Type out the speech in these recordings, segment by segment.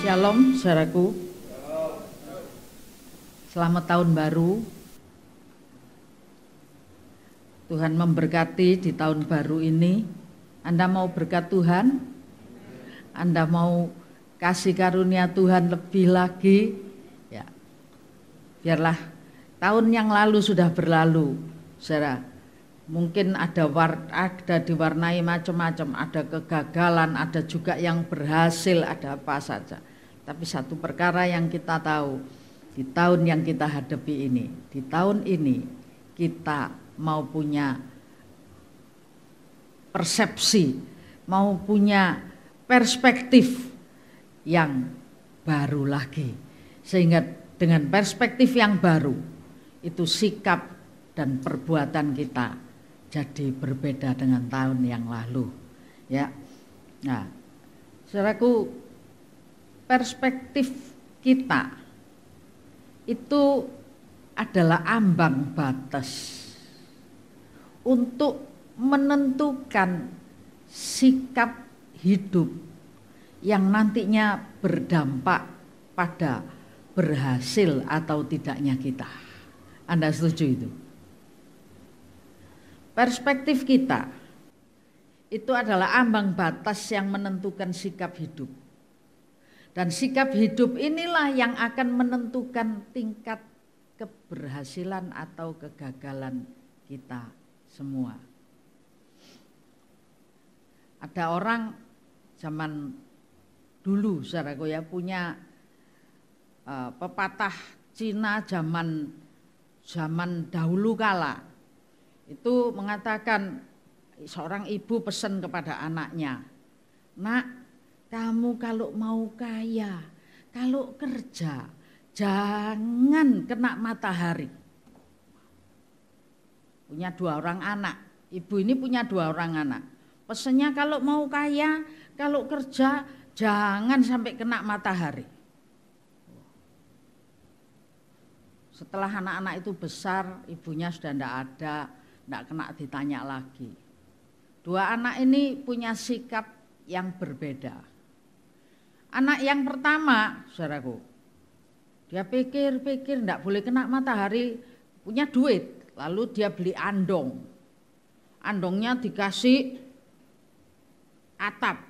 Shalom saudaraku, selamat tahun baru. Tuhan memberkati di tahun baru ini. Anda mau berkat Tuhan? Anda mau kasih karunia Tuhan lebih lagi? Ya, biarlah tahun yang lalu sudah berlalu, saudara. Mungkin ada diwarnai macam-macam, ada kegagalan, ada juga yang berhasil, ada apa saja. Tapi satu perkara yang kita tahu, di tahun yang kita hadapi ini, di tahun ini kita mau punya persepsi, mau punya perspektif yang baru lagi. Sehingga dengan perspektif yang baru, itu sikap dan perbuatan kita jadi berbeda dengan tahun yang lalu. Ya, nah, saudaraku, perspektif kita itu adalah ambang batas untuk menentukan sikap hidup yang nantinya berdampak pada berhasil atau tidaknya kita. Anda setuju itu? Perspektif kita itu adalah ambang batas yang menentukan sikap hidup. Dan sikap hidup inilah yang akan menentukan tingkat keberhasilan atau kegagalan kita semua. Ada orang zaman dulu, saudaraku ya, punya pepatah Cina zaman dahulu kala. Itu mengatakan, seorang ibu pesan kepada anaknya, "Nak, kamu kalau mau kaya, kalau kerja, jangan kena matahari." Punya 2 orang anak, ibu ini punya 2 orang anak. Pesannya kalau mau kaya, kalau kerja, jangan sampai kena matahari. Setelah anak-anak itu besar, ibunya sudah tidak ada, tidak kena ditanya lagi. 2 anak ini punya sikap yang berbeda. Anak yang pertama, saudaraku, dia pikir-pikir tidak boleh kena matahari, punya duit, lalu dia beli andong. Andongnya dikasih atap,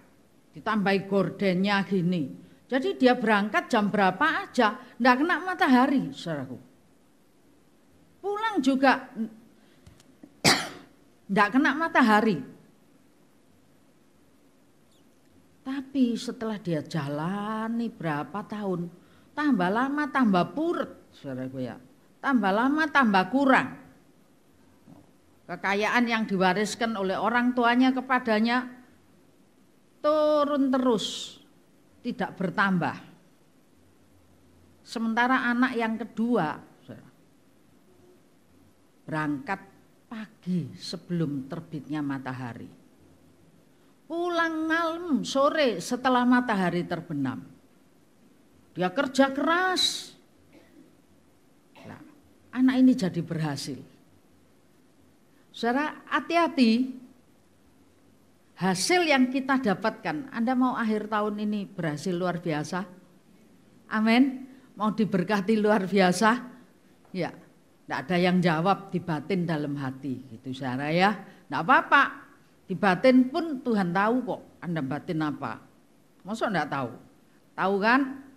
ditambahi gordennya gini. Jadi dia berangkat jam berapa aja, tidak kena matahari, saudaraku. Pulang juga tidak kena matahari. Tapi setelah dia jalani berapa tahun, tambah lama tambah purut, saudaraku ya. Tambah lama tambah kurang. Kekayaan yang diwariskan oleh orang tuanya kepadanya turun terus, tidak bertambah. Sementara anak yang kedua berangkat pagi sebelum terbitnya matahari. Pulang malam sore setelah matahari terbenam. Dia kerja keras. Nah, anak ini jadi berhasil. Saudara, hati-hati. Hasil yang kita dapatkan, Anda mau akhir tahun ini berhasil luar biasa? Amin. Mau diberkati luar biasa? Ya, tidak ada yang jawab di batin dalam hati, gitu saudara ya. Tidak apa-apa. Di batin pun Tuhan tahu kok Anda batin apa. Masa enggak tahu? Tahu kan?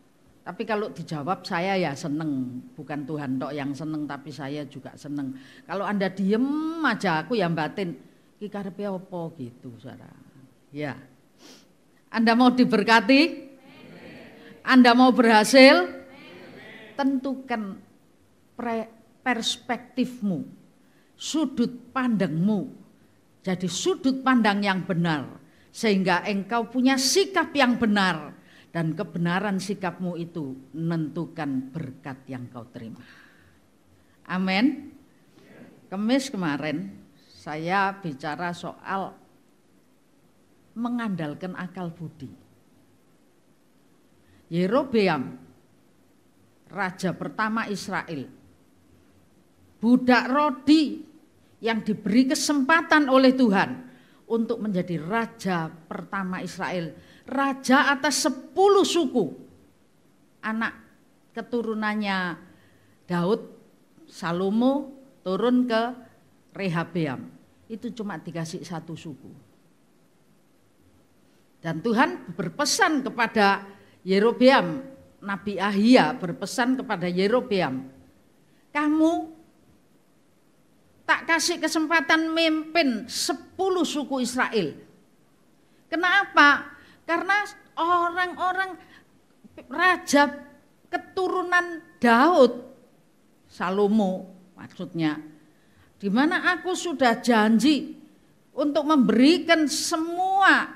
Tapi kalau dijawab saya ya seneng. Bukan Tuhan tok yang seneng tapi saya juga seneng. Kalau Anda diem aja aku yang batin. Ki karepe apa gitu saudara. Ya. Anda mau diberkati? Anda mau berhasil? Tentukan perspektifmu, sudut pandangmu. Jadi sudut pandang yang benar. Sehingga engkau punya sikap yang benar. Dan kebenaran sikapmu itu menentukan berkat yang kau terima. Amin. Kamis kemarin saya bicara soal mengandalkan akal budi. Yerobeam, raja pertama Israel, budak Rodi yang diberi kesempatan oleh Tuhan untuk menjadi raja pertama Israel, raja atas 10 suku, anak keturunannya Daud, Salomo turun ke Rehabeam, itu cuma dikasih 1 suku. Dan Tuhan berpesan kepada Yerobeam, Nabi Ahia berpesan kepada Yerobeam, kamu tak kasih kesempatan memimpin 10 suku Israel. Kenapa? Karena orang-orang raja keturunan Daud, Salomo maksudnya, di mana aku sudah janji untuk memberikan semua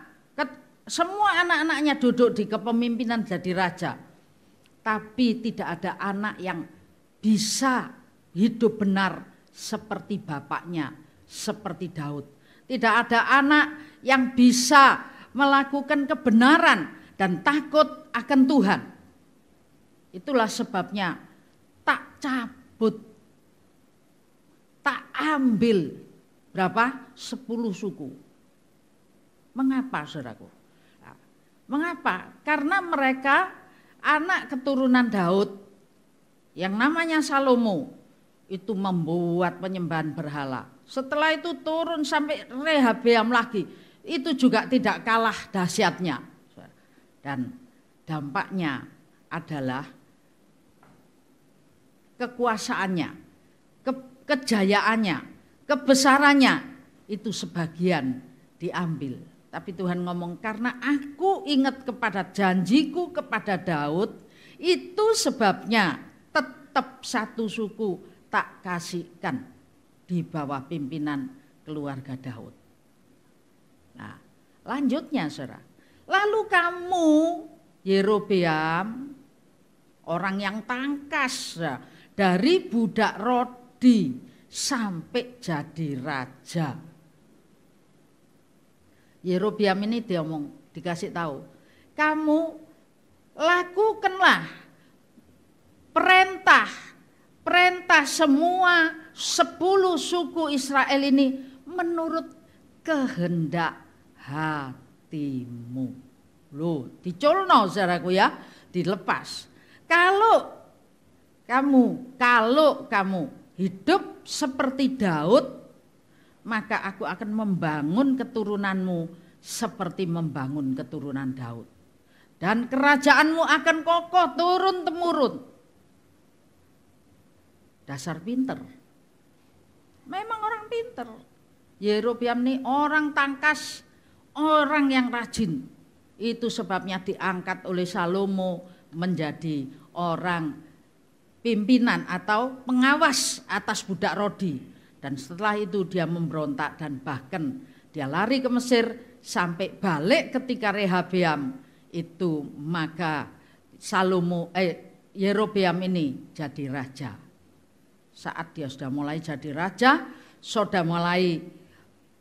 anak-anaknya duduk di kepemimpinan jadi raja. Tapi tidak ada anak yang bisa hidup benar seperti bapaknya, seperti Daud. Tidak ada anak yang bisa melakukan kebenaran dan takut akan Tuhan. Itulah sebabnya tak cabut, tak ambil berapa? 10 suku. Mengapa saudaraku? Mengapa? Karena mereka anak keturunan Daud yang namanya Salomo itu membuat penyembahan berhala. Setelah itu turun sampai Rehabeam lagi. Itu juga tidak kalah dahsyatnya. Dan dampaknya adalah kekuasaannya, kejayaannya, kebesarannya itu sebagian diambil. Tapi Tuhan ngomong, karena aku ingat kepada janjiku kepada Daud, itu sebabnya tetap 1 suku tak kasihkan di bawah pimpinan keluarga Daud. Nah, lanjutnya saudara. Lalu kamu, Yerobeam, orang yang tangkas dari budak Rodi sampai jadi raja. Yerobeam ini dikasih tahu, kamu lakukanlah perintah semua 10 suku Israel ini menurut kehendak hatimu. Loh, diculno saudaraku ya, dilepas. Kalau kamu hidup seperti Daud, maka aku akan membangun keturunanmu seperti membangun keturunan Daud. Dan kerajaanmu akan kokoh turun-temurun. Dasar pinter. Memang orang pinter. Yerobeam ini orang tangkas, orang yang rajin. Itu sebabnya diangkat oleh Salomo menjadi orang pimpinan atau pengawas atas budak Rodi. Dan setelah itu dia memberontak dan bahkan dia lari ke Mesir sampai balik ketika Rehabeam itu, maka Yerobeam ini jadi raja. Saat dia sudah mulai jadi raja, sudah mulai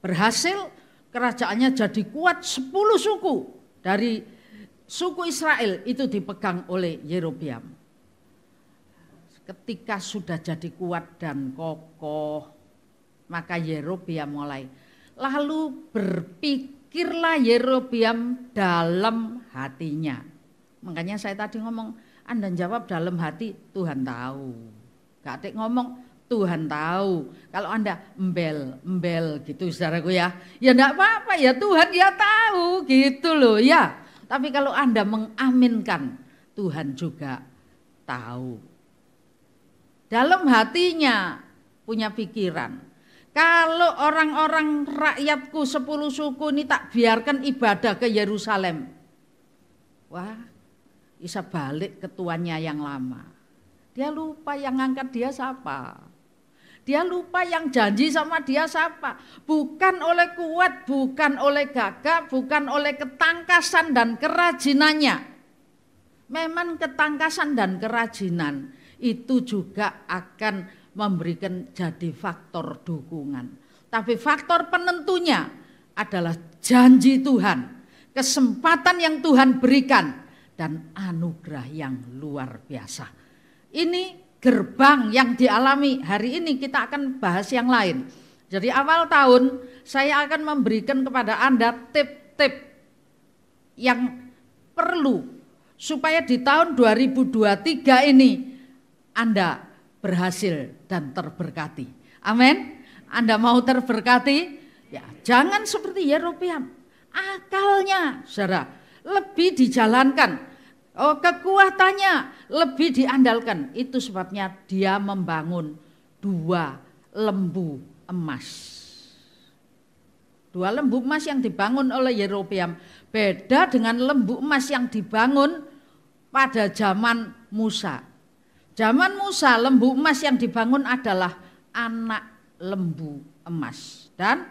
berhasil, kerajaannya jadi kuat, 10 suku dari suku Israel itu dipegang oleh Yerobeam. Ketika sudah jadi kuat dan kokoh, maka Yerobeam mulai. Lalu berpikirlah Yerobeam dalam hatinya. Makanya saya tadi ngomong, Anda jawab dalam hati, Tuhan tahu. Gak ada ngomong Tuhan tahu. Kalau Anda embel gitu saudaraku ya enggak apa-apa ya, Tuhan ya tahu gitu loh ya. Tapi kalau Anda mengaminkan, Tuhan juga tahu. Dalam hatinya punya pikiran. Kalau orang-orang rakyatku 10 suku ini tak biarkan ibadah ke Yerusalem. Wah, bisa balik ke tuannya yang lama. Dia lupa yang ngangkat dia siapa. Dia lupa yang janji sama dia siapa. Bukan oleh kuat, bukan oleh gagah, bukan oleh ketangkasan dan kerajinannya. Memang ketangkasan dan kerajinan itu juga akan memberikan jadi faktor dukungan. Tapi faktor penentunya adalah janji Tuhan, kesempatan yang Tuhan berikan, dan anugerah yang luar biasa. Ini gerbang yang dialami. Hari ini kita akan bahas yang lain. Jadi awal tahun saya akan memberikan kepada Anda tip-tip yang perlu supaya di tahun 2023 ini Anda berhasil dan terberkati. Amin. Anda mau terberkati? Ya, jangan seperti Yerobeam. Akalnya, saudara, lebih dijalankan. Oh, kekuatannya lebih diandalkan. Itu sebabnya dia membangun 2 lembu emas. 2 lembu emas yang dibangun oleh Yerobeam beda dengan lembu emas yang dibangun pada zaman Musa. Zaman Musa, lembu emas yang dibangun adalah anak lembu emas. Dan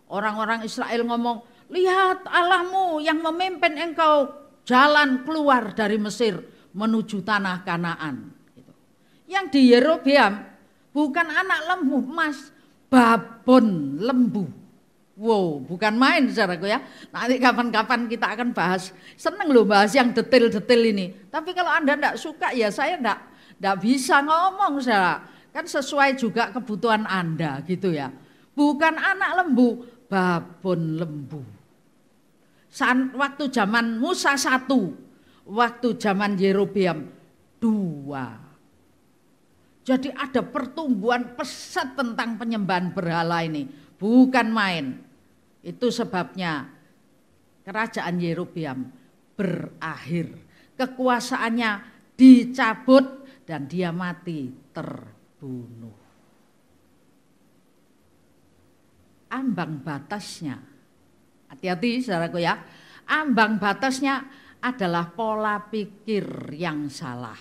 orang-orang Israel ngomong, lihat Allahmu yang memimpin engkau jalan keluar dari Mesir menuju tanah Kanaan. Yang di Yerobeam bukan anak lembu emas, babon lembu. Wow, bukan main saudaraku ya. Nanti kapan-kapan kita akan bahas. Seneng loh bahas yang detail-detail ini. Tapi kalau Anda enggak suka ya saya enggak bisa ngomong saudara. Kan sesuai juga kebutuhan Anda gitu ya. Bukan anak lembu, babon lembu. Waktu zaman Musa 1, waktu zaman Yerobeam 2. Jadi ada pertumbuhan pesat tentang penyembahan berhala ini. Bukan main. Itu sebabnya kerajaan Yerobeam berakhir. Kekuasaannya dicabut dan dia mati terbunuh. Ambang batasnya, hati-hati saudaraku ya, ambang batasnya adalah pola pikir yang salah.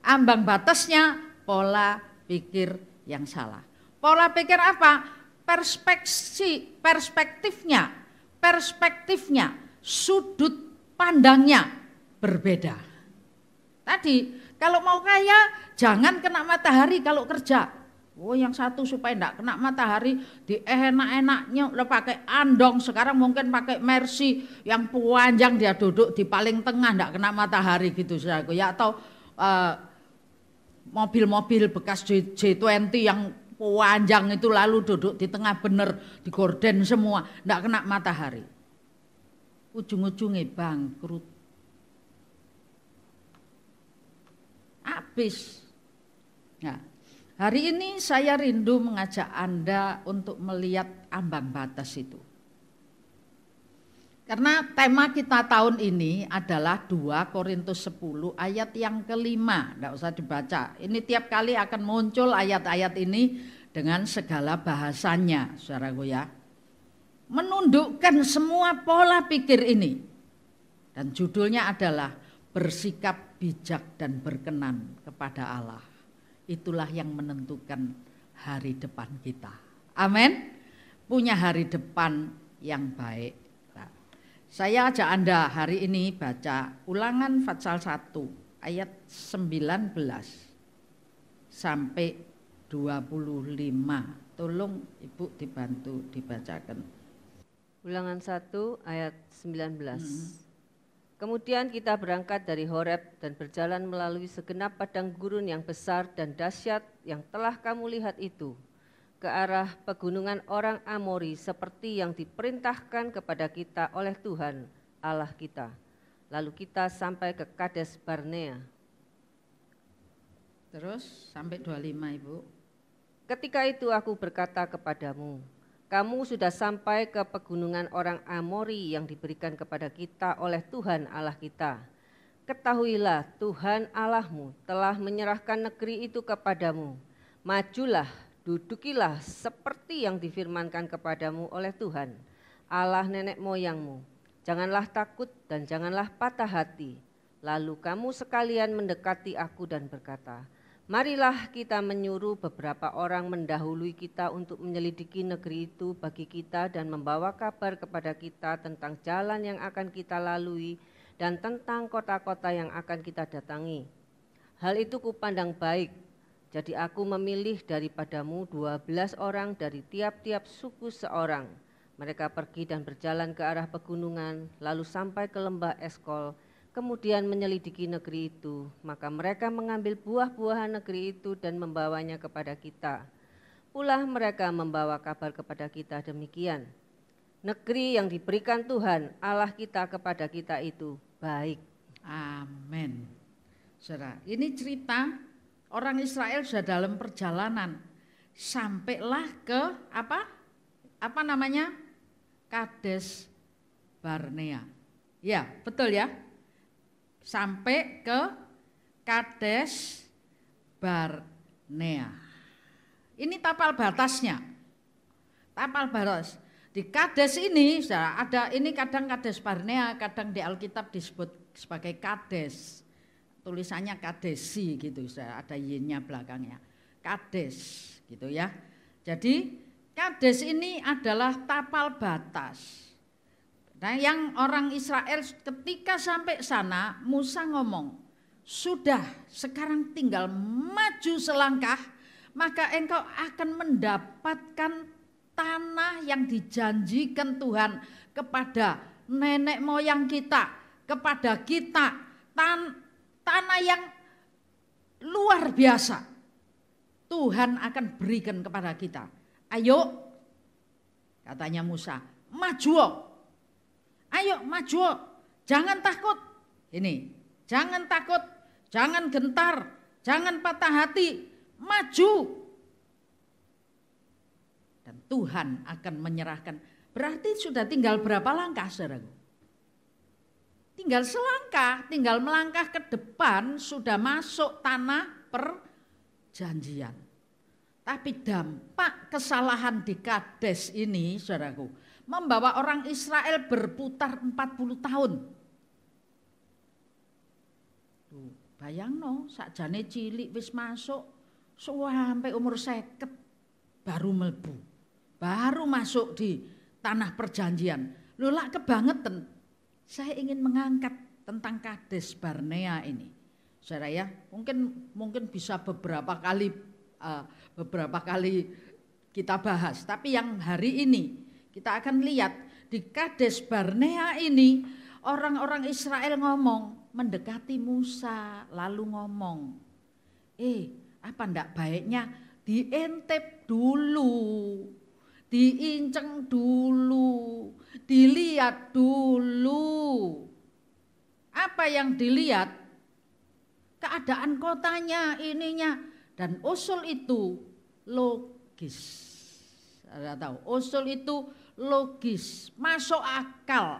Ambang batasnya pola pikir yang salah. Pola pikir apa? Perspektifnya, sudut pandangnya berbeda. Tadi kalau mau kaya jangan kena matahari kalau kerja. Oh, yang satu supaya enggak kena matahari di enak-enaknya udah pakai andong, sekarang mungkin pakai Mercy yang panjang, dia duduk di paling tengah enggak kena matahari gitu saudaraku ya, atau mobil-mobil bekas J20 yang panjang itu lalu duduk di tengah bener, digorden semua, enggak kena matahari. Ujung-ujungnya bangkrut. Habis. Nah, hari ini saya rindu mengajak Anda untuk melihat ambang batas itu. Karena tema kita tahun ini adalah 2 Korintus 10 ayat yang ke-5. Enggak usah dibaca. Ini tiap kali akan muncul ayat-ayat ini dengan segala bahasannya, saudaraku ya. Menundukkan semua pola pikir ini. Dan judulnya adalah bersikap bijak dan berkenan kepada Allah. Itulah yang menentukan hari depan kita. Amin. Punya hari depan yang baik. Nah, saya ajak Anda hari ini baca Ulangan pasal 1 ayat 19 sampai 25. Tolong Ibu dibantu dibacakan. Ulangan 1 ayat 19. Kemudian kita berangkat dari Horeb dan berjalan melalui segenap padang gurun yang besar dan dahsyat yang telah kamu lihat itu, ke arah pegunungan orang Amori seperti yang diperintahkan kepada kita oleh Tuhan Allah kita. Lalu kita sampai ke Kades Barnea. Terus sampai 25 Ibu. Ketika itu aku berkata kepadamu, kamu sudah sampai ke pegunungan orang Amori yang diberikan kepada kita oleh Tuhan Allah kita. Ketahuilah Tuhan Allahmu telah menyerahkan negeri itu kepadamu. Majulah, dudukilah seperti yang difirmankan kepadamu oleh Tuhan, Allah nenek moyangmu. Janganlah takut dan janganlah patah hati. Lalu kamu sekalian mendekati aku dan berkata, marilah kita menyuruh beberapa orang mendahului kita untuk menyelidiki negeri itu bagi kita dan membawa kabar kepada kita tentang jalan yang akan kita lalui dan tentang kota-kota yang akan kita datangi. Hal itu kupandang baik, jadi aku memilih daripadamu 12 orang dari tiap-tiap suku seorang. Mereka pergi dan berjalan ke arah pegunungan, lalu sampai ke lembah Eskol, kemudian menyelidiki negeri itu. Maka mereka mengambil buah-buahan negeri itu dan membawanya kepada kita. Pula mereka membawa kabar kepada kita demikian, negeri yang diberikan Tuhan Allah kita kepada kita itu baik. Amin. Saudara, ini cerita orang Israel sudah dalam perjalanan. Sampailah ke apa namanya? Kades Barnea. Ya, betul ya. Sampai ke Kades Barnea. Ini tapal batasnya. Tapal batas. Di Kades ini ada ini kadang Kades Barnea, kadang di Alkitab disebut sebagai Kades. Tulisannya Kadesi gitu, ada y-nya belakangnya. Kades gitu ya. Jadi Kades ini adalah tapal batas. Nah, yang orang Israel ketika sampai sana, Musa ngomong, sudah sekarang tinggal maju selangkah, maka engkau akan mendapatkan tanah yang dijanjikan Tuhan kepada nenek moyang kita, kepada kita, tanah yang luar biasa. Tuhan akan berikan kepada kita. Ayo, katanya Musa, maju. Ayo maju, jangan takut. Ini, jangan takut, jangan gentar, jangan patah hati, maju. Dan Tuhan akan menyerahkan. Berarti sudah tinggal berapa langkah, saudaraku? Tinggal selangkah, tinggal melangkah ke depan sudah masuk tanah perjanjian. Tapi dampak kesalahan di Kades ini, saudaraku, membawa orang Israel berputar 40 tahun. Tuh, bayangno, sakjane cilik wis masuk sampai umur 50 baru mlebu. Baru masuk di tanah perjanjian. Lho lak kebangetan. Saya ingin mengangkat tentang Kades Barnea ini. Saudara ya, mungkin bisa beberapa kali kita bahas. Tapi yang hari ini kita akan lihat di Kades Barnea ini orang-orang Israel ngomong, mendekati Musa lalu ngomong, apa ndak baiknya diintip dulu, diinceng dulu, dilihat dulu. Apa yang dilihat? Keadaan kotanya, ininya. Dan usul itu logis. Anda tahu, usul itu logis, masuk akal.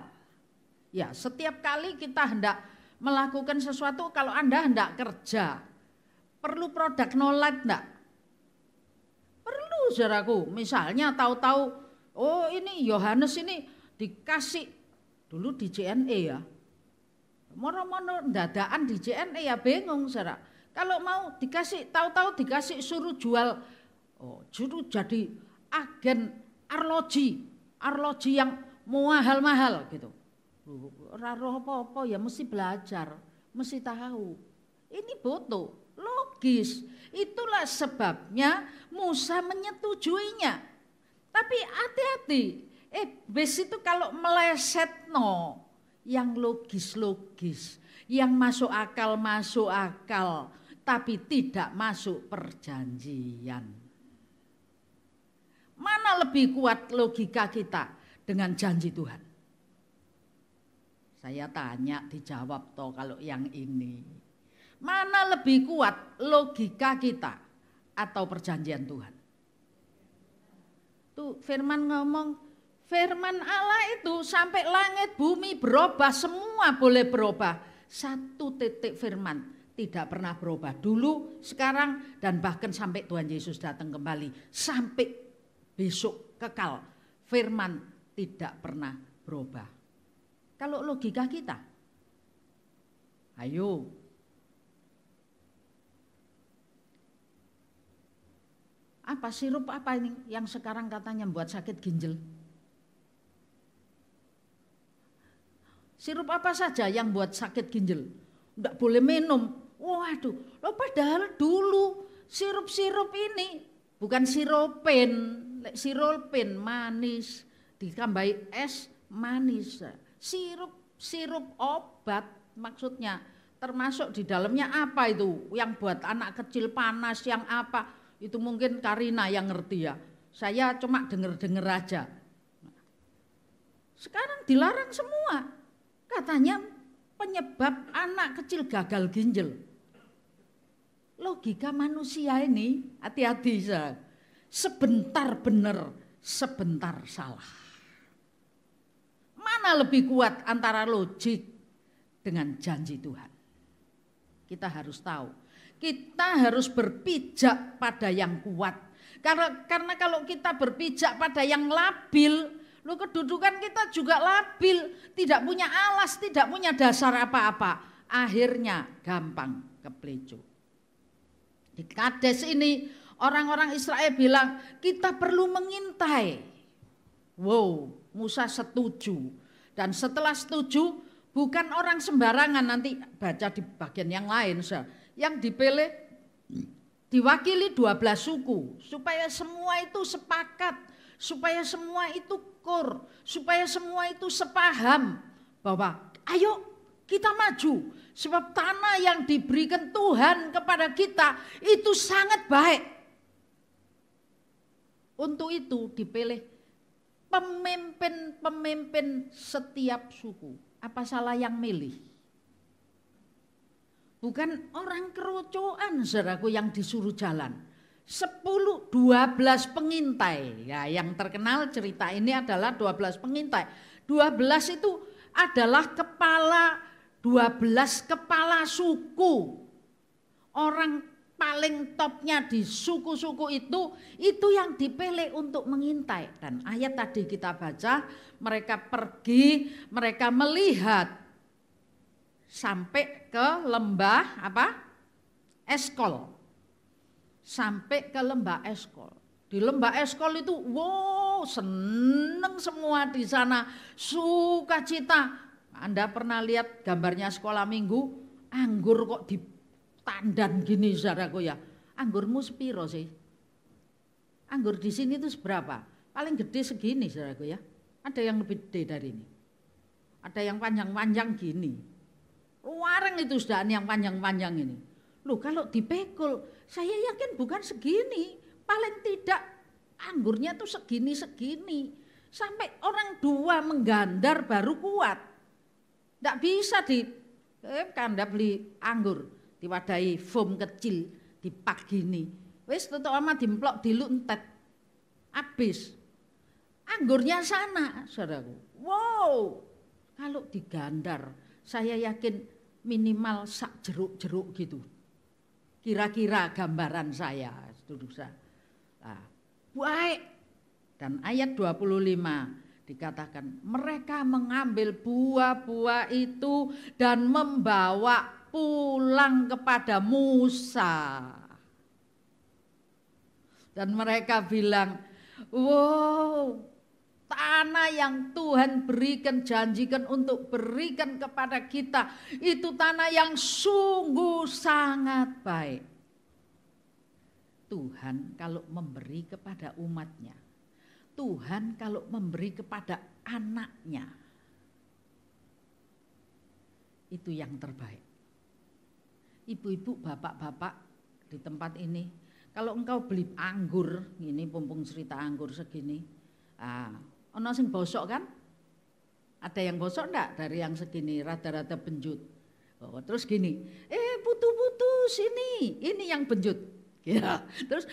Ya, setiap kali kita hendak melakukan sesuatu, kalau Anda hendak kerja, perlu produk knowledge enggak? Perlu, saudaraku. Misalnya tahu-tahu, oh ini Yohanes ini dikasih dulu di JNE ya. Mono-mono dadaan di JNE ya bingung, saudara. Kalau mau dikasih, tahu-tahu dikasih suruh jual, suruh jadi agen arloji yang mahal-mahal gitu. Ora roh apa-apa ya mesti belajar, mesti tahu. Ini butuh, logis. Itulah sebabnya Musa menyetujuinya. Tapi hati-hati, bes itu kalau meleset yang logis-logis, yang masuk akal, tapi tidak masuk perjanjian. Mana lebih kuat logika kita dengan janji Tuhan? Saya tanya dijawab kalau yang ini. Mana lebih kuat, logika kita atau perjanjian Tuhan? Tuh firman ngomong, firman Allah itu sampai langit bumi berubah, semua boleh berubah. Satu titik firman tidak pernah berubah dulu, sekarang, dan bahkan sampai Tuhan Yesus datang kembali. Sampai besok kekal, firman tidak pernah berubah. Kalau logika kita, ayo. Apa sirup apa ini yang sekarang katanya buat sakit ginjal? Sirup apa saja yang buat sakit ginjal? Enggak boleh minum. Waduh, lo padahal dulu sirup-sirup ini bukan siropin, siropin manis, ditambahi es manis. Sirup obat maksudnya, termasuk di dalamnya apa itu? Yang buat anak kecil panas, yang apa? Itu mungkin Karina yang ngerti ya. Saya cuma denger-denger aja. Sekarang dilarang semua. Katanya penyebab anak kecil gagal ginjal. Logika manusia ini, hati-hati saya. Sebentar benar, sebentar salah. Mana lebih kuat antara logik dengan janji Tuhan? Kita harus tahu. Kita harus berpijak pada yang kuat. Karena kalau kita berpijak pada yang labil, kedudukan kita juga labil, tidak punya alas, tidak punya dasar apa-apa. Akhirnya gampang keplecu. Di Kades ini orang-orang Israel bilang kita perlu mengintai. Wow, Musa setuju. Dan setelah setuju, bukan orang sembarangan, nanti baca di bagian yang lain. Yang dipilih diwakili 12 suku, supaya semua itu sepakat, supaya semua itu kur, supaya semua itu sepaham bahwa ayo kita maju, sebab tanah yang diberikan Tuhan kepada kita itu sangat baik. Untuk itu dipilih pemimpin setiap suku. Apa salah yang milih? Bukan orang kerocokan, saudaraku, yang disuruh jalan. 10, 12 pengintai. Ya, yang terkenal cerita ini adalah 12 pengintai. 12 itu adalah 12 kepala suku. Orang paling topnya di suku-suku itu yang dipilih untuk mengintai. Dan ayat tadi kita baca, mereka pergi, mereka melihat sampai ke lembah Eskol. Sampai ke lembah Eskol. Di lembah Eskol itu wow, seneng semua di sana, sukacita. Anda pernah lihat gambarnya sekolah minggu, anggur kok ditandan gini, saudaraku ya. Anggurmu sepiro sih? Anggur di sini itu seberapa? Paling gede segini, saudaraku ya. Ada yang lebih gede dari ini. Ada yang panjang-panjang gini. Wareng itu sudah yang panjang-panjang ini. Loh, kalau dipekul, saya yakin bukan segini. Paling tidak anggurnya tuh segini-segini. Sampai orang 2 menggandar baru kuat. Tidak bisa Anda beli anggur, diwadahi foam kecil, dipak gini. Wis tutuk ama dimplok diluntet. Habis. Anggurnya sana, saudaraku. Wow, kalau digandar, saya yakin minimal sak jeruk-jeruk gitu. Kira-kira gambaran saya, saudara. Nah, baik. Dan ayat 25 dikatakan mereka mengambil buah-buah itu dan membawa pulang kepada Musa. Dan mereka bilang, wow, tanah yang Tuhan berikan, janjikan untuk berikan kepada kita, itu tanah yang sungguh sangat baik. Tuhan kalau memberi kepada umatnya, Tuhan kalau memberi kepada anaknya, itu yang terbaik. Ibu-ibu, bapak-bapak di tempat ini, kalau engkau beli anggur, ini pumpung cerita anggur segini, ono sing bosok kan? Ada yang bosok enggak dari yang segini, rada-rada benjut. Oh, terus gini, putus ini yang benjut. Ya. Terus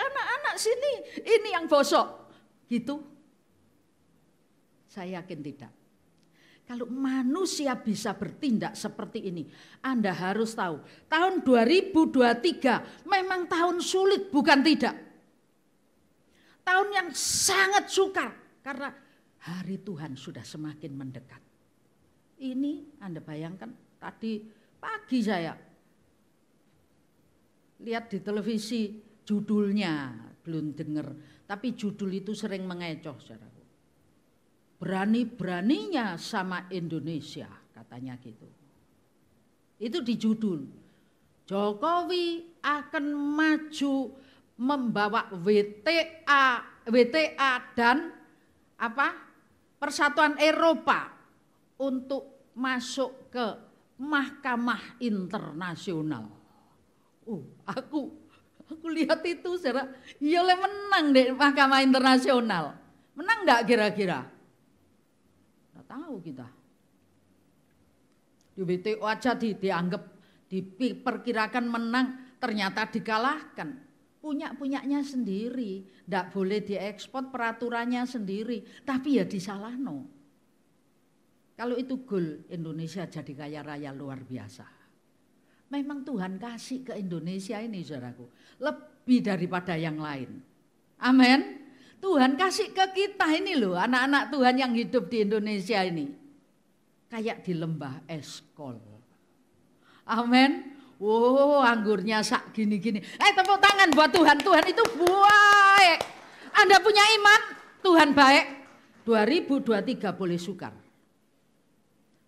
anak-anak sini, ini yang bosok. Gitu. Saya yakin tidak. Kalau manusia bisa bertindak seperti ini, Anda harus tahu, tahun 2023 memang tahun sulit, bukan tidak. Tahun yang sangat sukar, karena hari Tuhan sudah semakin mendekat. Ini Anda bayangkan, tadi pagi saya lihat di televisi judulnya, belum dengar, tapi judul itu sering mengecoh, saudaraku. Berani-beraninya sama Indonesia, katanya gitu. Itu di judul. Jokowi akan maju membawa WTA dan Persatuan Eropa untuk masuk ke Mahkamah Internasional. Aku lihat itu, saudara, ya menang deh Mahkamah Internasional. Menang enggak kira-kira? Tahu kita di WTO aja dianggap, diperkirakan menang, ternyata dikalahkan. Punyanya sendiri, tidak boleh diekspor, peraturannya sendiri, tapi ya disalahno. Kalau itu goal, Indonesia jadi kaya raya luar biasa. Memang Tuhan kasih ke Indonesia ini, saudaraku, lebih daripada yang lain. Amin. Tuhan kasih ke kita ini loh, anak-anak Tuhan yang hidup di Indonesia ini. Kayak di lembah Eskol. Amin. Wow, anggurnya sak gini-gini. Tepuk tangan buat Tuhan. Tuhan itu baik. Anda punya iman, Tuhan baik. 2023 boleh sukar.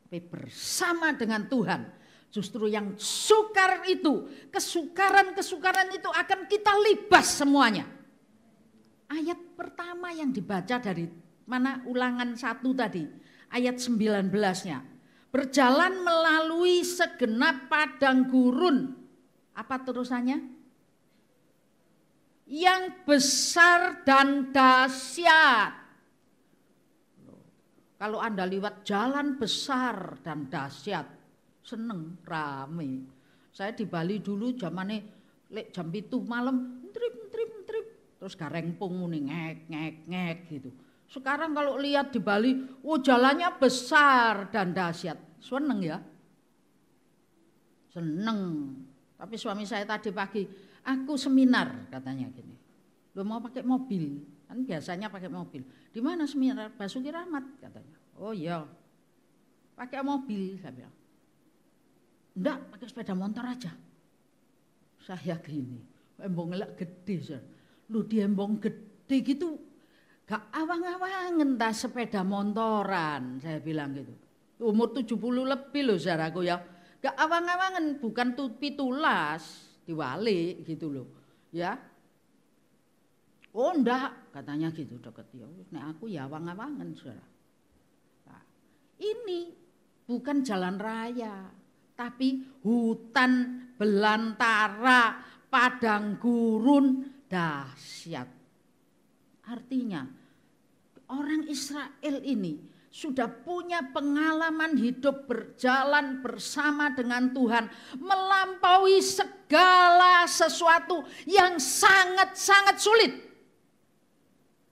Tapi bersama dengan Tuhan, justru yang sukar itu, kesukaran itu akan kita libas semuanya. Ayat pertama yang dibaca dari mana Ulangan 1 tadi, ayat 19-nya. Berjalan melalui segenap padang gurun. Apa terusannya? Yang besar dan dahsyat. Kalau Anda lewat jalan besar dan dahsyat, seneng, rame. Saya di Bali dulu zamannya jam 7 malam, trip. Terus garengpung nih ngek gitu. Sekarang kalau lihat di Bali, jalannya besar dan dahsyat. Seneng ya? Seneng. Tapi suami saya tadi pagi, aku seminar katanya gini. Lo mau pakai mobil? Kan biasanya pakai mobil. Di mana seminar? Basuki Rahmat katanya. Oh iya. Pakai mobil, saya bilang. Enggak, pakai sepeda motor aja. Saya gini, embong ngelak gede, Sir. Lu di embong gede gitu, gak awang-awangen tas sepeda motoran, saya bilang gitu. Umur 70 lebih loh, saudaraku ya. Gak awang-awangen, bukan pitulas, diwali gitu loh. Ya. Oh enggak, katanya gitu deket ya. Nek aku ya awang-awangen, saudara. Nah, ini bukan jalan raya, tapi hutan belantara, padang gurun, dahsyat. Artinya orang Israel ini sudah punya pengalaman hidup berjalan bersama dengan Tuhan, melampaui segala sesuatu yang sangat-sangat sulit.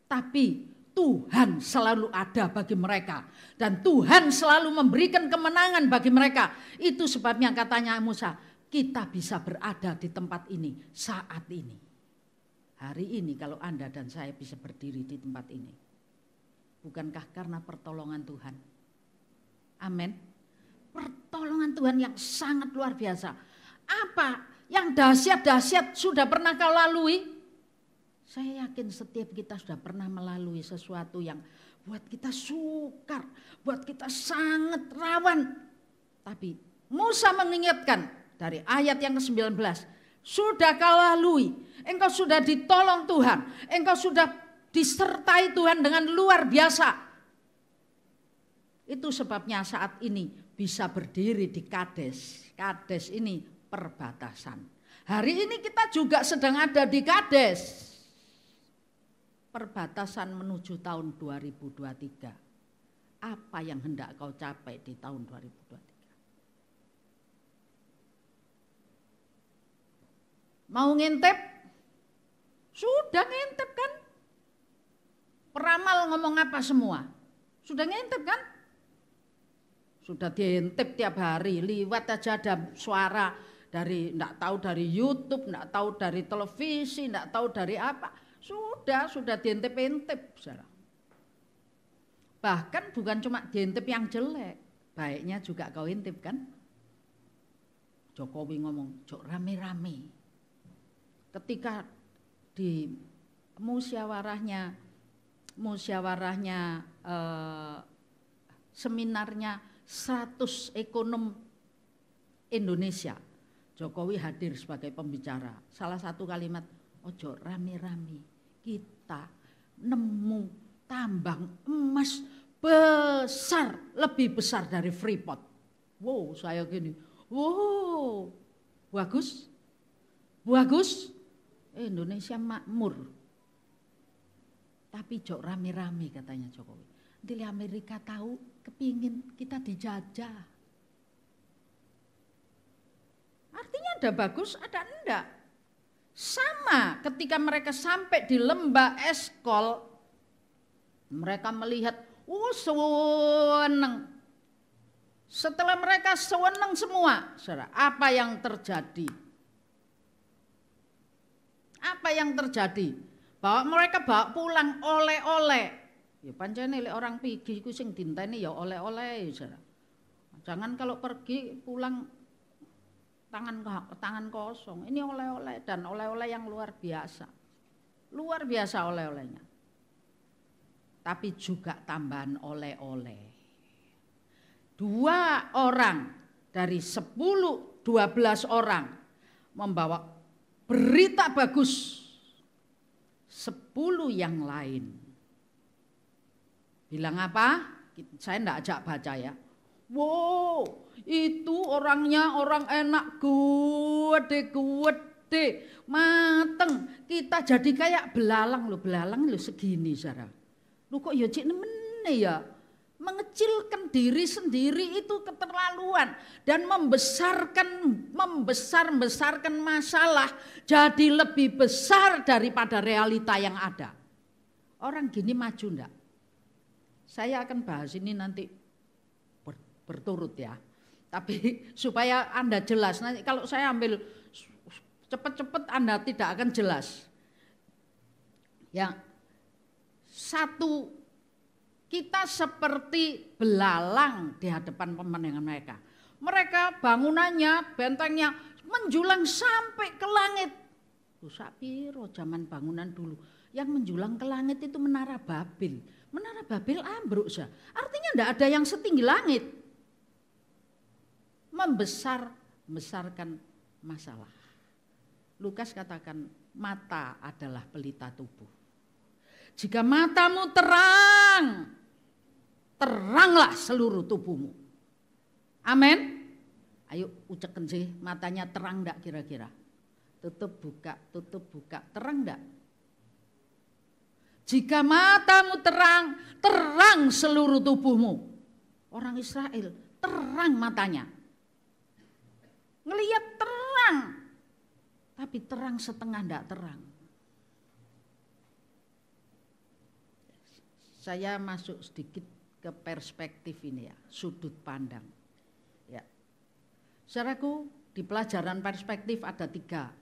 Tapi Tuhan selalu ada bagi mereka dan Tuhan selalu memberikan kemenangan bagi mereka. Itu sebabnya katanya Musa, kita bisa berada di tempat ini saat ini. Hari ini kalau Anda dan saya bisa berdiri di tempat ini, bukankah karena pertolongan Tuhan? Amin. Pertolongan Tuhan yang sangat luar biasa. Apa yang dahsyat-dahsyat sudah pernah kau lalui? Saya yakin setiap kita sudah pernah melalui sesuatu yang buat kita sukar, buat kita sangat rawan. Tapi Musa mengingatkan dari ayat yang ke-19, sudah kau lalui, engkau sudah ditolong Tuhan, engkau sudah disertai Tuhan dengan luar biasa. Itu sebabnya saat ini bisa berdiri di Kades. Kades ini perbatasan. Hari ini kita juga sedang ada di Kades. Perbatasan menuju tahun 2023. Apa yang hendak kau capai di tahun 2023? Mau ngintip? Sudah ngintip kan? Peramal ngomong apa semua? Sudah ngintip kan? Sudah diintip tiap hari, liwat aja ada suara dari, enggak tahu dari YouTube, enggak tahu dari televisi, enggak tahu dari apa. Sudah diintip-intip. Bahkan bukan cuma diintip yang jelek, baiknya juga kau intip kan? Jokowi ngomong, jok rame-rame. Ketika di musyawarahnya seminarnya 100 ekonom Indonesia, Jokowi hadir sebagai pembicara. Salah satu kalimat, ojo rame-rame, kita nemu tambang emas besar, lebih besar dari Freeport. Wow, saya gini, wow, bagus, Indonesia makmur. Tapi jok rame-rame katanya Jokowi. Nanti Amerika tahu, kepingin kita dijajah. Artinya ada bagus, ada enggak. Sama ketika mereka sampai di lembah Eskol, mereka melihat, seneng. Setelah mereka seneng semua, saudara, apa yang terjadi? Apa yang terjadi? Bahwa mereka bawa pulang oleh-oleh. Ya pancene lek orang pergi iku sing dinteni ya oleh-oleh, saudara. Jangan kalau pergi pulang tangan kosong. Ini oleh-oleh dan oleh-oleh yang luar biasa. Luar biasa oleh-olehnya. Tapi juga tambahan oleh-oleh. 2 orang dari 10, 12 orang membawa berita bagus. 10 yang lain bilang apa? Saya enggak ajak baca ya. Wow, itu orangnya orang enak, gede, mateng. Kita jadi kayak belalang loh segini, saudara. Lu kok ya cik nemene ya? Mengecilkan diri sendiri itu keterlaluan dan membesarkan masalah jadi lebih besar daripada realita yang ada. Orang gini maju enggak? Saya akan bahas ini nanti berturut ya. Tapi supaya Anda jelas, nanti kalau saya ambil cepat-cepat Anda tidak akan jelas. Ya, satu, kita seperti belalang di hadapan pemandangan mereka. Mereka bangunannya, bentengnya menjulang sampai ke langit. Sapiro zaman bangunan dulu. Yang menjulang ke langit itu Menara Babel. Menara Babel ambruk sah. Artinya enggak ada yang setinggi langit. Membesarkan masalah. Lukas katakan mata adalah pelita tubuh. Jika matamu terang, teranglah seluruh tubuhmu. Amin. Ayo ucapkan sih, matanya terang enggak kira-kira? Tutup buka, terang enggak? Jika matamu terang, terang seluruh tubuhmu. Orang Israel terang matanya. Ngelihat terang, tapi terang setengah enggak terang. Saya masuk sedikit ke perspektif ini ya, sudut pandang. Ya. Saudaraku, di pelajaran perspektif ada tiga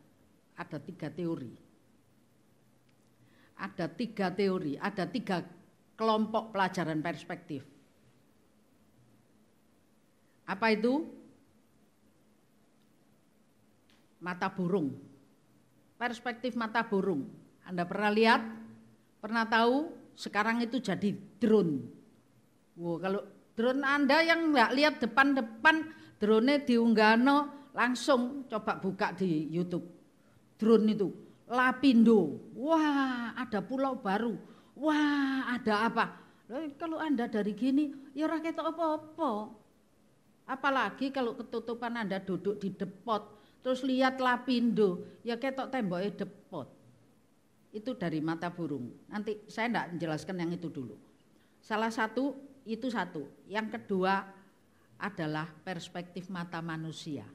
teori. Ada tiga kelompok pelajaran perspektif. Apa itu? Mata burung. Perspektif mata burung. Anda pernah lihat? Pernah tahu? Sekarang itu jadi drone. Wow, kalau drone Anda yang nggak lihat depan-depan, drone diunggahno, langsung coba buka di YouTube. Drone itu, Lapindo. Wah, ada pulau baru. Wah, ada apa? Kalau Anda dari gini, ya ora ketok apa-apa. Apalagi kalau ketutupan Anda duduk di depot, terus lihat Lapindo, ya ketok temboknya depot. Itu dari mata burung. Nanti saya enggak menjelaskan yang itu dulu. Salah satu, itu satu. Yang kedua adalah perspektif mata manusia.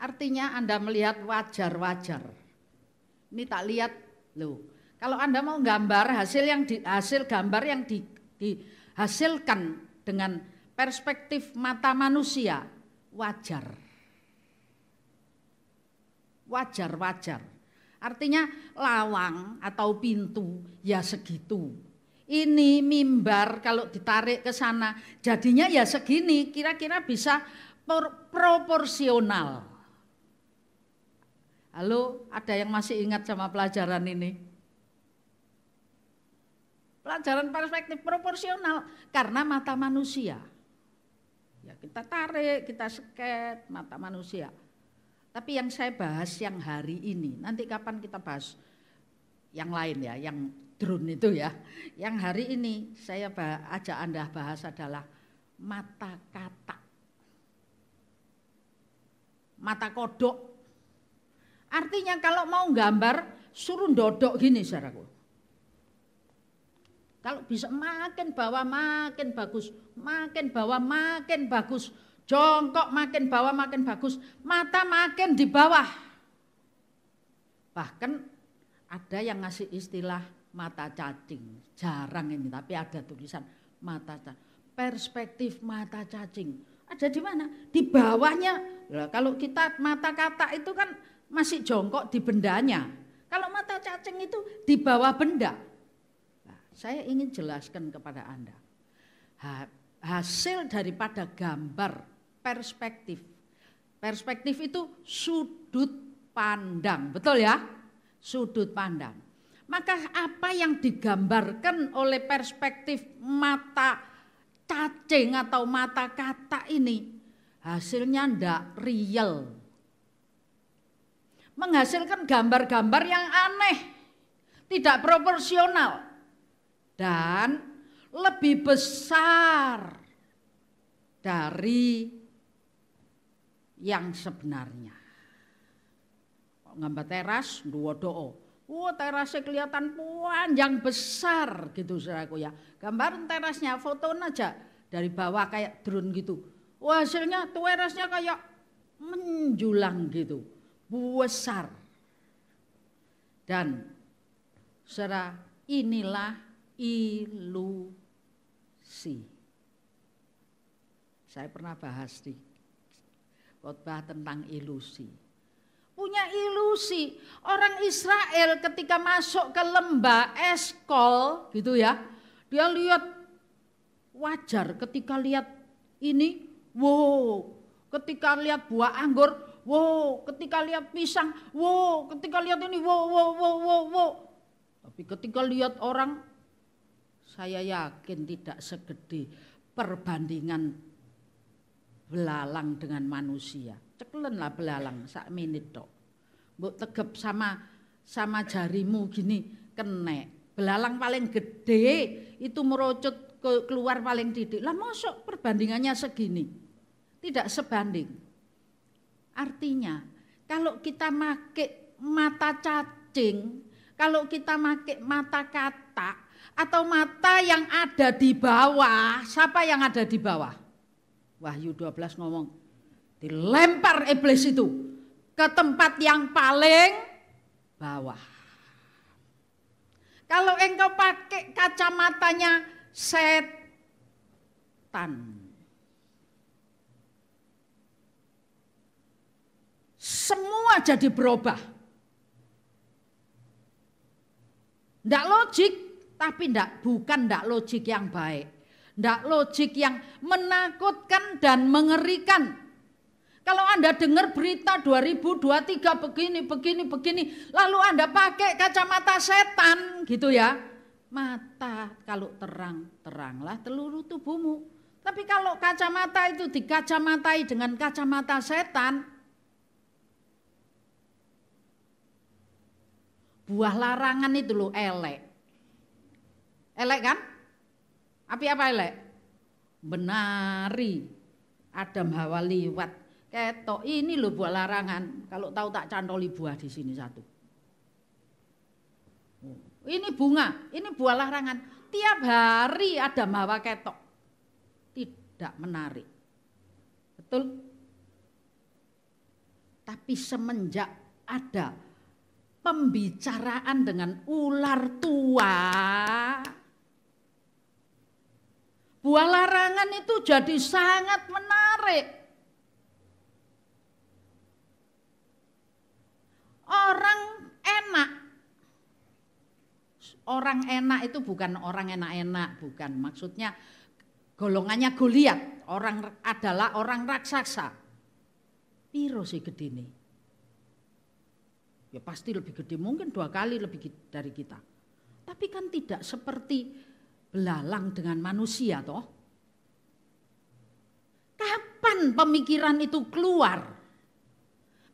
Artinya Anda melihat wajar-wajar. Ini tak lihat loh. Kalau Anda mau gambar hasil gambar yang dihasilkan dengan perspektif mata manusia, wajar. Wajar-wajar. Artinya lawang atau pintu ya segitu. Ini mimbar kalau ditarik ke sana jadinya ya segini, kira-kira bisa proporsional. Halo, ada yang masih ingat sama pelajaran ini? Pelajaran perspektif proporsional karena mata manusia. Ya kita tarik, kita sket mata manusia. Tapi yang saya bahas yang hari ini, nanti kapan kita bahas yang lain ya, yang drone itu ya. Yang hari ini saya ajak Anda bahas adalah mata kata. Mata kodok. Artinya kalau mau gambar suruh dodok gini saudaraku. Kalau bisa makin bawah makin bagus, makin bawah makin bagus, jongkok makin bawah makin bagus, mata makin di bawah. Bahkan ada yang ngasih istilah mata cacing, jarang ini tapi ada tulisan mata cacing. Perspektif mata cacing ada di mana? Di bawahnya. Nah, kalau kita mata kata itu kan masih jongkok di bendanya. Kalau mata cacing itu di bawah benda. Nah, saya ingin jelaskan kepada Anda. Hasil daripada gambar perspektif. Perspektif itu sudut pandang, betul ya? Sudut pandang. Maka apa yang digambarkan oleh perspektif mata cacing atau mata kata ini hasilnya ndak real. Menghasilkan gambar-gambar yang aneh, tidak proporsional, dan lebih besar dari yang sebenarnya. Gambar teras, dua doa. Terasnya kelihatan panjang besar gitu saudaraku ya. Gambar terasnya, foto aja dari bawah kayak drone gitu. Hasilnya terasnya kayak menjulang gitu. Besar. Dan saudara, inilah ilusi. Saya pernah bahas di khotbah tentang ilusi. Punya ilusi. Orang Israel ketika masuk ke lembah Eskol gitu ya. Dia lihat wajar ketika lihat ini, wow. Ketika lihat buah anggur, wow, ketika lihat pisang, wow, ketika lihat ini, wow. Tapi ketika lihat orang, saya yakin tidak segede perbandingan belalang dengan manusia. Ceklen lah belalang sak menit tok. Mbok tegep sama jarimu gini kenek. Belalang paling gede itu merocot keluar paling titik. Lah mosok perbandingannya segini. Tidak sebanding. Artinya kalau kita make mata cacing, kalau kita make mata kata atau mata yang ada di bawah, siapa yang ada di bawah? Wahyu 12 ngomong, dilempar iblis itu ke tempat yang paling bawah. Kalau engkau pakai kacamatanya setan, semua jadi berubah. Ndak logik, tapi bukan ndak logik yang baik. Ndak logik yang menakutkan dan mengerikan. Kalau Anda dengar berita 2023 begini, lalu Anda pakai kacamata setan gitu ya. Mata kalau terang, teranglah seluruh tubuhmu. Tapi kalau kacamata itu dikacamatai dengan kacamata setan, buah larangan itu loh elek. Elek kan? Apa elek? Benari. Adam Hawa liwat. Ketok ini loh buah larangan. Kalau tahu tak cantoli buah di sini satu. Ini bunga, ini buah larangan. Tiap hari Adam Hawa ketok. Tidak menarik. Betul? Tapi semenjak ada pembicaraan dengan ular tua, buah larangan itu jadi sangat menarik. Orang enak itu bukan orang enak-enak, bukan. Maksudnya golongannya Goliat, adalah orang raksasa. Piro sih gedene? Ya pasti lebih gede, mungkin 2 kali lebih dari kita. Tapi kan tidak seperti belalang dengan manusia toh. Kapan pemikiran itu keluar?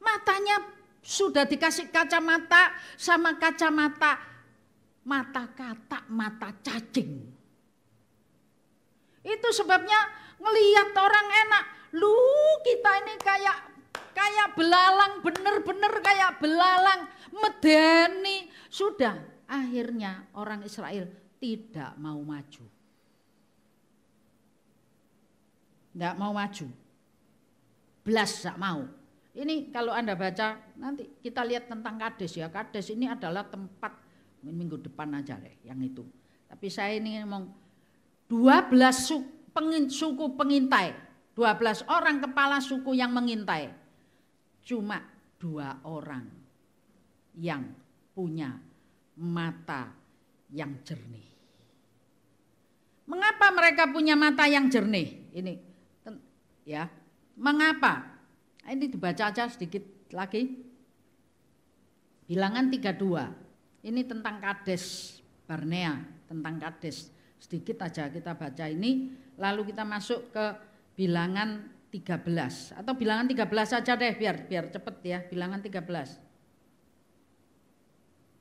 Matanya sudah dikasih kacamata sama kacamata mata katak, mata cacing. Itu sebabnya ngelihat orang enak. Lu kita ini kayak belalang, bener-bener kayak belalang, medeni. Sudah akhirnya orang Israel tidak mau maju. Tidak mau maju. Belas tidak mau. Ini kalau Anda baca, nanti kita lihat tentang Kades ya. Kades ini adalah tempat, minggu depan aja deh yang itu. Tapi saya ini ngomong 12 suku pengintai, 12 orang kepala suku yang mengintai. Cuma 2 orang yang punya mata yang jernih. Mengapa mereka punya mata yang jernih? Ini ya, mengapa? Ini dibaca aja sedikit lagi. Bilangan 32. Ini tentang Kades Barnea, tentang Kades. Sedikit aja kita baca ini, lalu kita masuk ke Bilangan 13. Atau Bilangan 13 saja deh, biar cepet ya. Bilangan 13.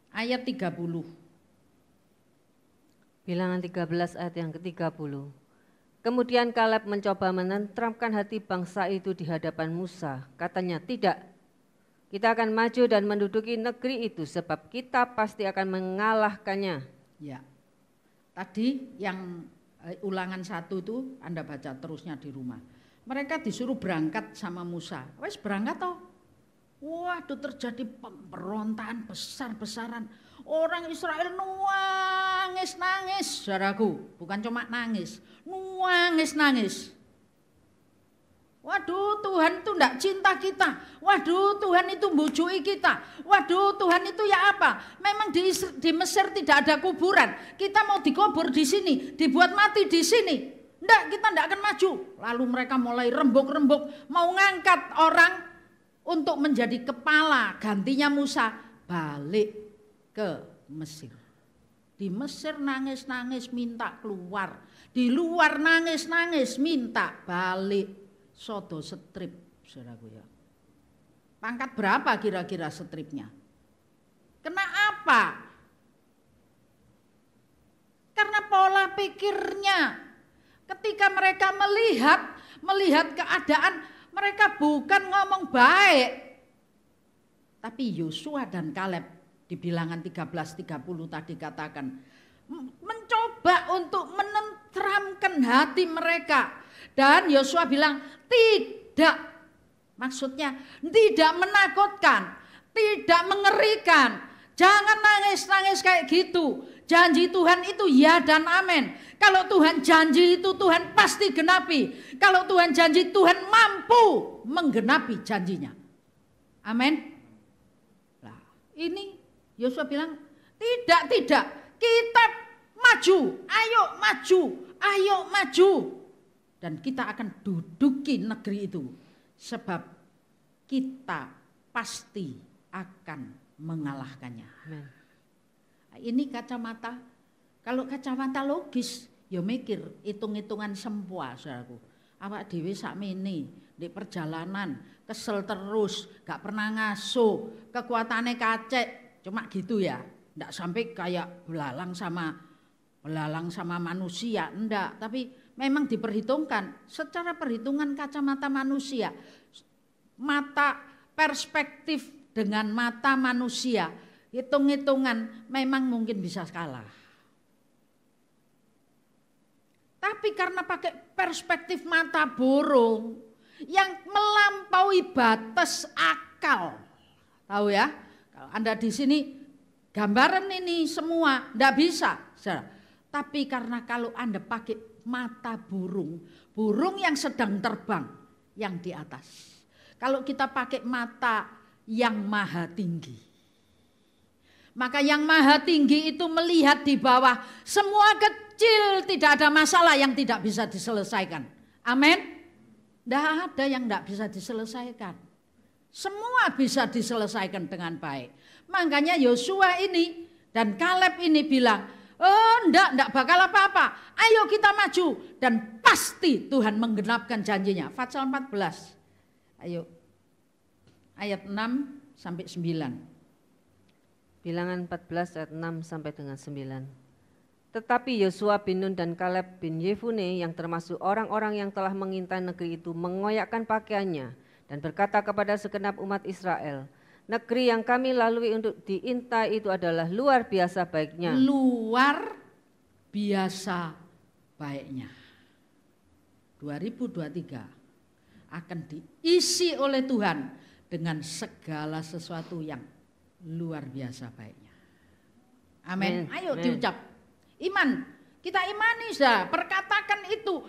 Ayat 30. Bilangan 13 ayat yang ke-30. Kemudian Kaleb mencoba menenteramkan hati bangsa itu di hadapan Musa. Katanya, tidak. Kita akan maju dan menduduki negeri itu sebab kita pasti akan mengalahkannya. Ya. Tadi yang Ulangan 1 itu Anda baca terusnya di rumah. Mereka disuruh berangkat sama Musa. Wes berangkat toh. Waduh, terjadi pemberontakan besar-besaran. Orang Israel nangis-nangis, saudaraku. Bukan cuma nangis, nangis-nangis. Waduh, Tuhan itu enggak cinta kita. Waduh, Tuhan itu mbujui kita. Waduh, Tuhan itu ya apa? Memang di Mesir tidak ada kuburan. Kita mau dikubur di sini, dibuat mati di sini. Enggak, kita enggak akan maju. Lalu mereka mulai rembuk-rembuk, mau ngangkat orang untuk menjadi kepala. Gantinya Musa balik ke Mesir. Di Mesir nangis-nangis minta keluar. Di luar nangis-nangis minta balik. Sodo strip, saudaraku ya. Pangkat berapa kira-kira stripnya? Kena apa? Karena pola pikirnya. Ketika mereka melihat keadaan, mereka bukan ngomong baik. Tapi Yosua dan Kaleb di Bilangan 13:30 tadi katakan, mencoba untuk menenteramkan hati mereka. Dan Yosua bilang tidak, maksudnya tidak menakutkan, tidak mengerikan. Jangan nangis-nangis kayak gitu. Janji Tuhan itu ya dan amin. Kalau Tuhan janji itu Tuhan pasti genapi. Kalau Tuhan janji Tuhan mampu menggenapi janjinya. Amin. Nah, ini Yosua bilang tidak. Kita maju, ayo maju. Dan kita akan duduki negeri itu. Sebab kita pasti akan mengalahkannya. Amen. Ini kacamata. Kalau kacamata logis, ya mikir hitung-hitungan sempua, saudaraku. Awak dhewe sakmene di perjalanan kesel terus, gak pernah ngasuh, kekuatannya kacek, cuma gitu ya. Ndak sampai kayak belalang sama manusia, enggak, tapi memang diperhitungkan secara perhitungan kacamata manusia. Mata perspektif dengan mata manusia, hitung-hitungan memang mungkin bisa kalah. Tapi karena pakai perspektif mata burung yang melampaui batas akal akal. Tahu ya? Kalau Anda di sini gambaran ini semua enggak bisa, saudara. Tapi karena kalau Anda pakai mata burung, burung yang sedang terbang yang di atas. Kalau kita pakai mata yang maha tinggi, maka yang maha tinggi itu melihat di bawah, semua kecil, tidak ada masalah yang tidak bisa diselesaikan. Amin. Tidak ada yang tidak bisa diselesaikan. Semua bisa diselesaikan dengan baik. Makanya Yosua ini dan Kaleb ini bilang, oh enggak bakal apa-apa. Ayo kita maju. Dan pasti Tuhan menggenapkan janjinya. Fatsal 14. Ayo. Ayat 6 sampai 9. Bilangan 14 ayat 6 sampai dengan 9. Tetapi Yosua bin Nun dan Kaleb bin Yefune yang termasuk orang-orang yang telah mengintai negeri itu mengoyakkan pakaiannya dan berkata kepada segenap umat Israel, negeri yang kami lalui untuk diintai itu adalah luar biasa baiknya. Luar biasa baiknya. 2023 akan diisi oleh Tuhan dengan segala sesuatu yang luar biasa baiknya. Amin. Ayo diucap. Iman, kita imani sudah, perkatakan itu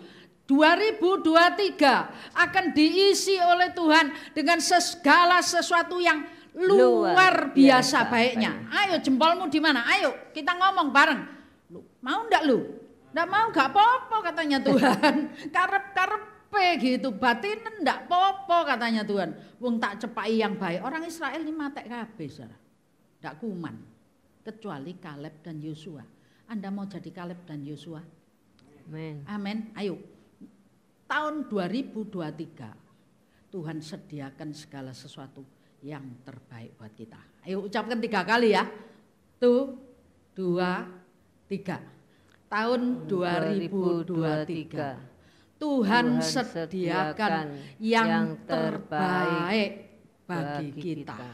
2023 akan diisi oleh Tuhan dengan segala sesuatu yang luar biasa baiknya. Ayo jempolmu di mana? Ayo kita ngomong bareng. Mau enggak lu? Enggak mau enggak apa-apa katanya Tuhan. Karep-karepe gitu, batin enggak apa-apa katanya Tuhan. Wong tak cepai yang baik. Orang Israel ini matek kabeh, Saudara. Enggak kuman kecuali Kaleb dan Yosua. Anda mau jadi Kaleb dan Yosua? Amin. Amin. Ayo. Tahun 2023 Tuhan sediakan segala sesuatu yang terbaik buat kita. Ayo ucapkan 3 kali ya. 1, 2, 3. Tahun 2023 Tuhan sediakan yang terbaik bagi kita.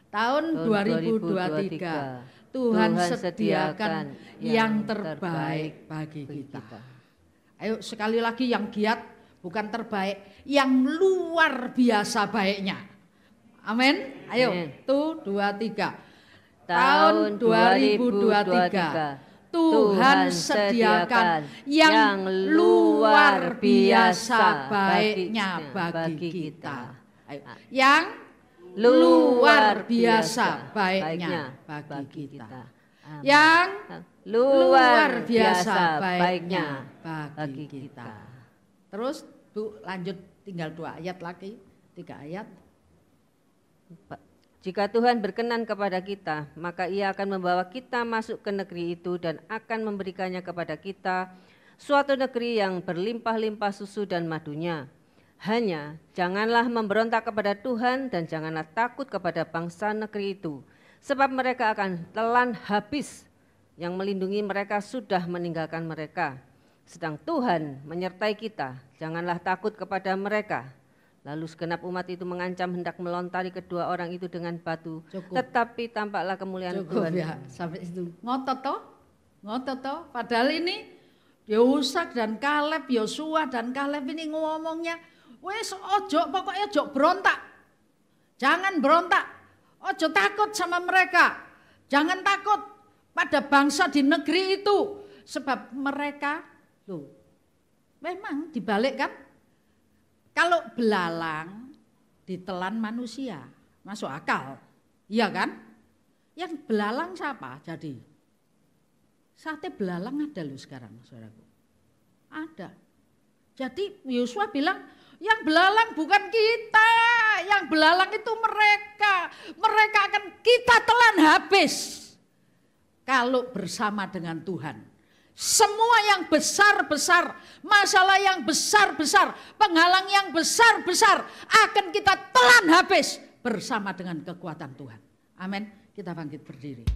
Tahun 2023 Tuhan sediakan yang terbaik bagi kita. Ayo sekali lagi yang giat, bukan terbaik, yang luar biasa baiknya. Amin. Ayo, 1, 2, 3. Tahun 2023 Tuhan sediakan yang luar biasa baiknya bagi kita. Ayo. Yang luar biasa baiknya bagi kita. Yang luar biasa baiknya bagi kita. Terus Bu lanjut, tinggal 2 ayat lagi, 3 ayat. Jika Tuhan berkenan kepada kita, maka Ia akan membawa kita masuk ke negeri itu dan akan memberikannya kepada kita, suatu negeri yang berlimpah-limpah susu dan madunya. Hanya janganlah memberontak kepada Tuhan dan janganlah takut kepada bangsa negeri itu, sebab mereka akan telan habis, yang melindungi mereka sudah meninggalkan mereka. Sedang Tuhan menyertai kita, janganlah takut kepada mereka. Lalu segenap umat itu mengancam hendak melontari kedua orang itu dengan batu. Cukup. Tetapi tampaklah kemuliaan Cukup, Tuhan. Ya, sampai itu. Ngotot toh. Padahal ini Yosua dan Kaleb, Yosua dan Kaleb ini ngomongnya, wes ojo, pokoknya ojo berontak. Jangan berontak. Ojo takut sama mereka. Jangan takut pada bangsa di negeri itu. Sebab mereka, loh, memang dibalik kan. Kalau belalang ditelan manusia, masuk akal. Iya kan? Yang belalang siapa jadi? Sate belalang ada loh sekarang, saudaraku. Ada. Jadi Yosua bilang, yang belalang bukan kita, yang belalang itu mereka. Mereka akan kita telan habis kalau bersama dengan Tuhan. Semua yang besar-besar, masalah yang besar-besar, penghalang yang besar-besar akan kita telan habis bersama dengan kekuatan Tuhan. Amin. Kita bangkit berdiri.